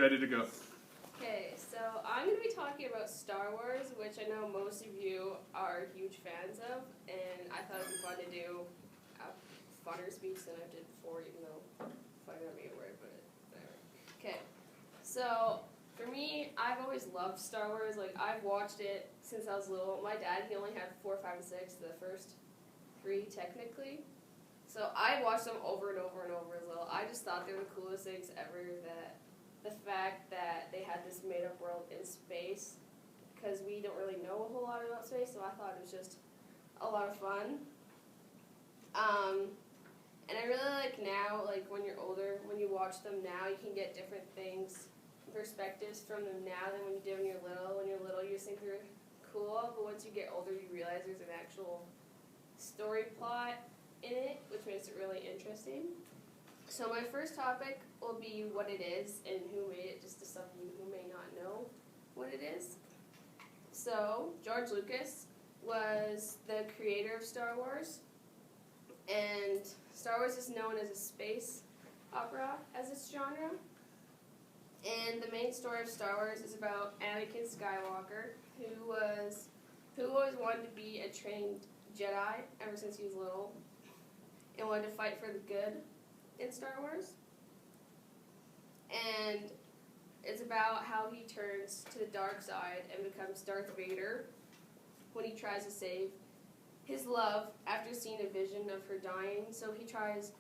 Ready to go. Okay, so I'm going to be talking about Star Wars, which I know most of you are huge fans of, and I thought it would be fun to do a funner speech than I did before, even though fun might be a word, but whatever. Okay, so for me, I've always loved Star Wars. Like, I've watched it since I was little. My dad, he only had 4, 5, and 6, the first 3 technically. So I watched them over and over and over as little. I just thought they were the coolest things ever. That the fact that they had this made-up world in space, because we don't really know a whole lot about space, so I thought it was just a lot of fun. And I really like now, like when you're older, when you watch them now, you can get different things, perspectives from them now than when you did when you're little. When you're little, you just think they're cool, but once you get older, you realize there's an actual story plot in it, which makes it really interesting. So my first topic will be what it is and who made it, just to some of you who may not know what it is. So George Lucas was the creator of Star Wars, and Star Wars is known as a space opera as its genre. And the main story of Star Wars is about Anakin Skywalker, who always wanted to be a trained Jedi ever since he was little, and wanted to fight for the good in Star Wars. And it's about how he turns to the dark side and becomes Darth Vader when he tries to save his love after seeing a vision of her dying. So he tries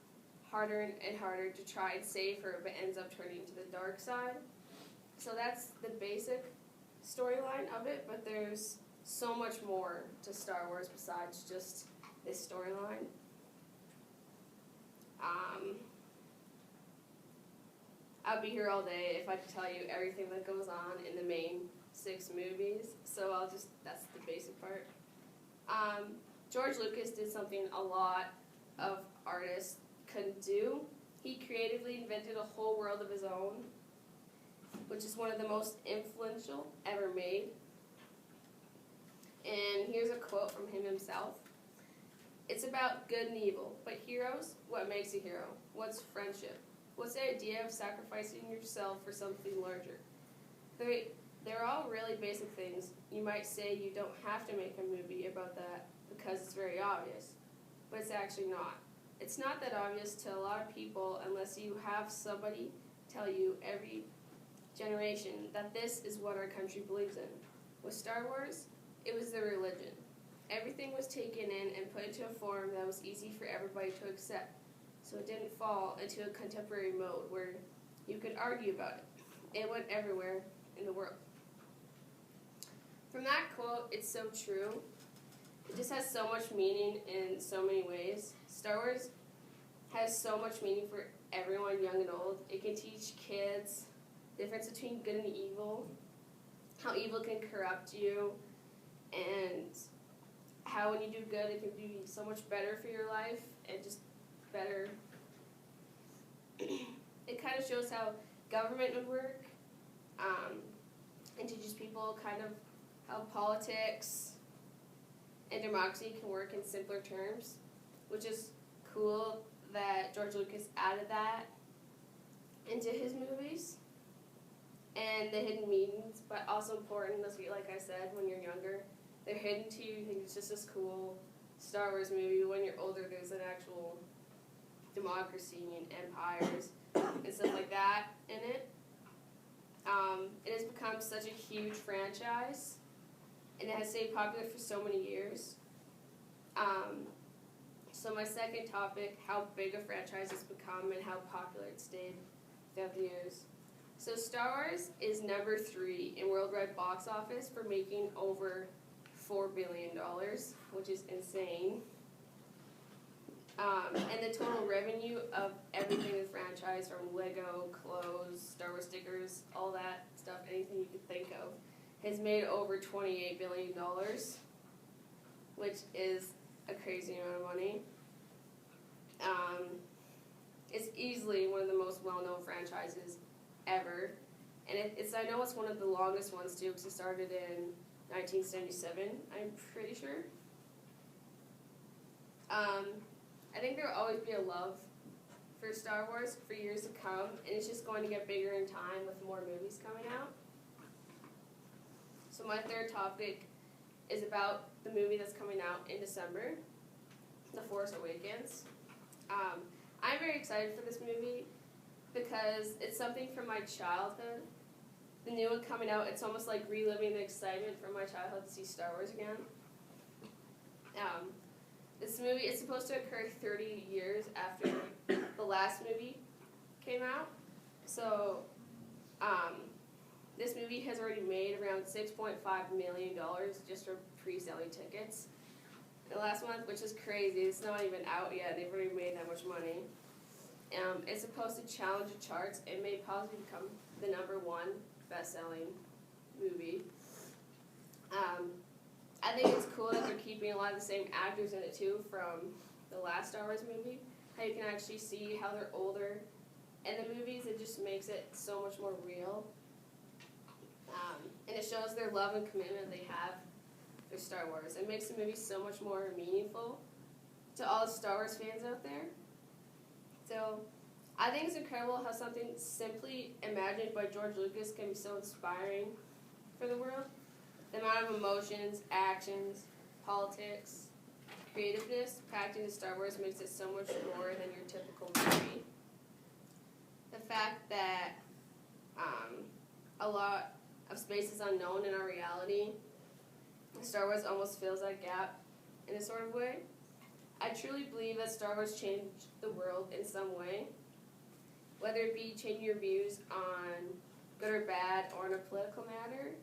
harder and harder to try and save her, but ends up turning to the dark side. So that's the basic storyline of it, but there's so much more to Star Wars besides just this storyline. I'd be here all day if I could tell you everything that goes on in the main 6 movies, so that's the basic part. George Lucas did something a lot of artists couldn't do. He creatively invented a whole world of his own, which is one of the most influential ever made. And here's a quote from him himself. "It's about good and evil, but heroes, what makes a hero? What's friendship? What's the idea of sacrificing yourself for something larger? They're all really basic things. You might say you don't have to make a movie about that because it's very obvious, but it's actually not. It's not that obvious to a lot of people unless you have somebody tell you every generation that this is what our country believes in. With Star Wars, it was the religion. Everything was taken in and put into a form that was easy for everybody to accept, so it didn't fall into a contemporary mode where you could argue about it. It went everywhere in the world." From that quote, it's so true. It just has so much meaning in so many ways. Star Wars has so much meaning for everyone, young and old. It can teach kids the difference between good and evil, how evil can corrupt you, and how when you do good, it can be so much better for your life and just better. It kind of shows how government would work, and teaches people kind of how politics and democracy can work in simpler terms, which is cool that George Lucas added that into his movies. And the hidden meanings, but also important, like I said, when you're younger. They're hidden to you, you think it's just this cool Star Wars movie. When you're older, there's an actual democracy and empires and stuff like that in it. It has become such a huge franchise, and it has stayed popular for so many years. So my second topic, how big a franchise has become and how popular it stayed throughout the years. So Star Wars is number 3 in worldwide box office for making over $4 billion, which is insane. And the total revenue of everything in the franchise, from Lego, clothes, Star Wars stickers, all that stuff, anything you could think of, has made over $28 billion, which is a crazy amount of money. It's easily one of the most well-known franchises ever, and I know it's one of the longest ones too, because it started in 1977, I'm pretty sure. I think there will always be a love for Star Wars for years to come, and it's just going to get bigger in time with more movies coming out. So my third topic is about the movie that's coming out in December, The Force Awakens. I'm very excited for this movie because it's something from my childhood. The new one coming out, it's almost like reliving the excitement from my childhood to see Star Wars again. This movie is supposed to occur 30 years after the last movie came out. So, this movie has already made around $6.5 million just from pre-selling tickets the last month, which is crazy. It's not even out yet. They've already made that much money. It's supposed to challenge the charts and may possibly become the #1 best-selling movie. I think it's cool that they're keeping a lot of the same actors in it too from the last Star Wars movie. How you can actually see how they're older in the movies. It just makes it so much more real. And it shows their love and commitment they have for Star Wars. It makes the movie so much more meaningful to all the Star Wars fans out there. So I think it's incredible how something simply imagined by George Lucas can be so inspiring for the world. The amount of emotions, actions, politics, creativeness packed into Star Wars makes it so much more than your typical movie. The fact that a lot of space is unknown in our reality, Star Wars almost fills that gap in a sort of way. I truly believe that Star Wars changed the world in some way, whether it be changing your views on good or bad or on a political matter,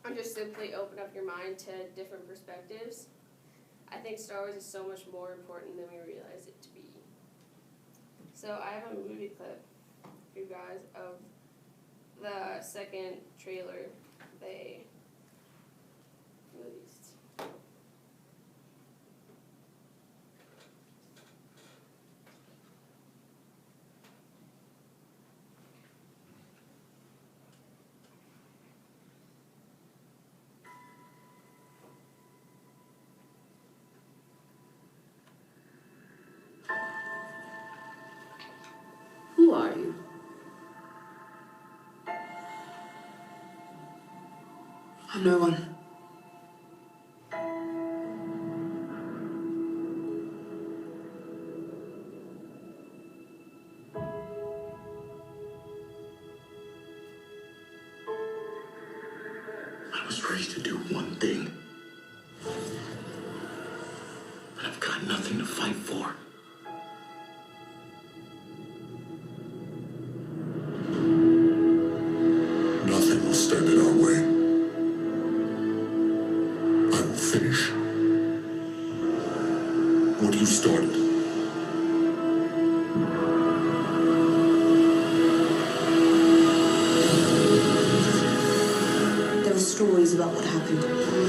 or just simply open up your mind to different perspectives. I think Star Wars is so much more important than we realize it to be. So I have a movie clip for you guys of the second trailer they released. Who are you? I'm no one. I was raised to do one thing, but I've got nothing to fight for. Nothing will stand in our way. I will finish what you started. There are stories about what happened.